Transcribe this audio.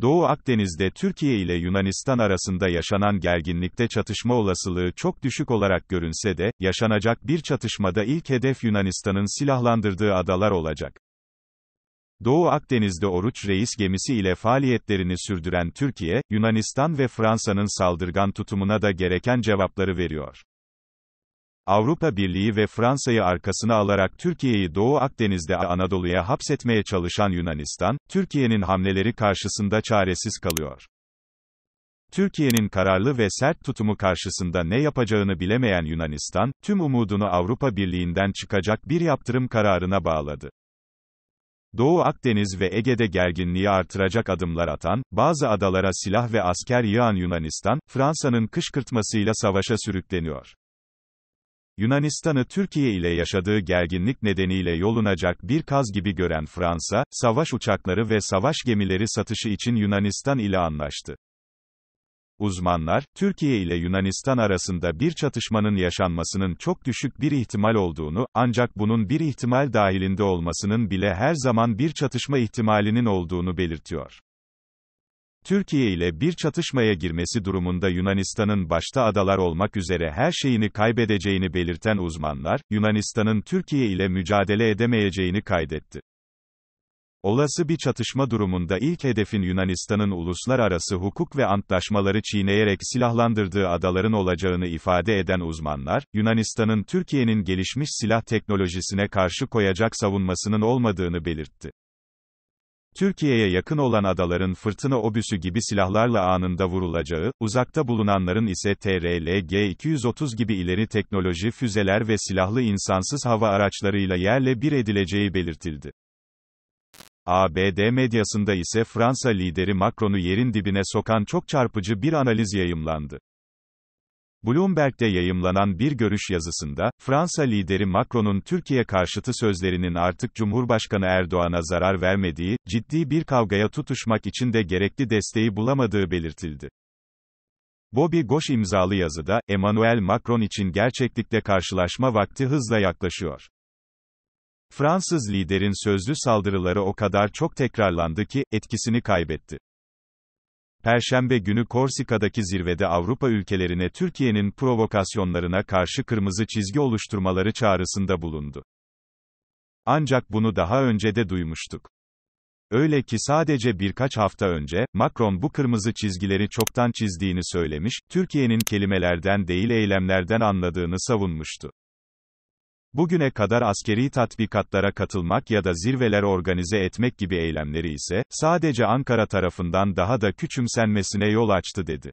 Doğu Akdeniz'de Türkiye ile Yunanistan arasında yaşanan gerginlikte çatışma olasılığı çok düşük olarak görünse de, yaşanacak bir çatışmada ilk hedef Yunanistan'ın silahlandırdığı adalar olacak. Doğu Akdeniz'de Oruç Reis gemisi ile faaliyetlerini sürdüren Türkiye, Yunanistan ve Fransa'nın saldırgan tutumuna da gereken cevapları veriyor. Avrupa Birliği ve Fransa'yı arkasına alarak Türkiye'yi Doğu Akdeniz'de Anadolu'ya hapsetmeye çalışan Yunanistan, Türkiye'nin hamleleri karşısında çaresiz kalıyor. Türkiye'nin kararlı ve sert tutumu karşısında ne yapacağını bilemeyen Yunanistan, tüm umudunu Avrupa Birliği'nden çıkacak bir yaptırım kararına bağladı. Doğu Akdeniz ve Ege'de gerginliği artıracak adımlar atan, bazı adalara silah ve asker yığan Yunanistan, Fransa'nın kışkırtmasıyla savaşa sürükleniyor. Yunanistan'ı Türkiye ile yaşadığı gerginlik nedeniyle yolunacak bir kaz gibi gören Fransa, savaş uçakları ve savaş gemileri satışı için Yunanistan ile anlaştı. Uzmanlar, Türkiye ile Yunanistan arasında bir çatışmanın yaşanmasının çok düşük bir ihtimal olduğunu, ancak bunun bir ihtimal dahilinde olmasının bile her zaman bir çatışma ihtimalinin olduğunu belirtiyor. Türkiye ile bir çatışmaya girmesi durumunda Yunanistan'ın başta adalar olmak üzere her şeyini kaybedeceğini belirten uzmanlar, Yunanistan'ın Türkiye ile mücadele edemeyeceğini kaydetti. Olası bir çatışma durumunda ilk hedefin Yunanistan'ın uluslararası hukuk ve antlaşmaları çiğneyerek silahlandırdığı adaların olacağını ifade eden uzmanlar, Yunanistan'ın Türkiye'nin gelişmiş silah teknolojisine karşı koyacak savunmasının olmadığını belirtti. Türkiye'ye yakın olan adaların fırtına obüsü gibi silahlarla anında vurulacağı, uzakta bulunanların ise TRL-G-230 gibi ileri teknoloji füzeler ve silahlı insansız hava araçlarıyla yerle bir edileceği belirtildi. ABD medyasında ise Fransa lideri Macron'u yerin dibine sokan çok çarpıcı bir analiz yayımlandı. Bloomberg'de yayımlanan bir görüş yazısında, Fransa lideri Macron'un Türkiye karşıtı sözlerinin artık Cumhurbaşkanı Erdoğan'a zarar vermediği, ciddi bir kavgaya tutuşmak için de gerekli desteği bulamadığı belirtildi. Bobby Goş imzalı yazıda, Emmanuel Macron için gerçeklikle karşılaşma vakti hızla yaklaşıyor. Fransız liderin sözlü saldırıları o kadar çok tekrarlandı ki, etkisini kaybetti. Perşembe günü Korsika'daki zirvede Avrupa ülkelerine Türkiye'nin provokasyonlarına karşı kırmızı çizgi oluşturmaları çağrısında bulundu. Ancak bunu daha önce de duymuştuk. Öyle ki sadece birkaç hafta önce, Macron bu kırmızı çizgileri çoktan çizdiğini söylemiş, Türkiye'nin kelimelerden değil eylemlerden anladığını savunmuştu. Bugüne kadar askeri tatbikatlara katılmak ya da zirveler organize etmek gibi eylemleri ise, sadece Ankara tarafından daha da küçümsenmesine yol açtı dedi.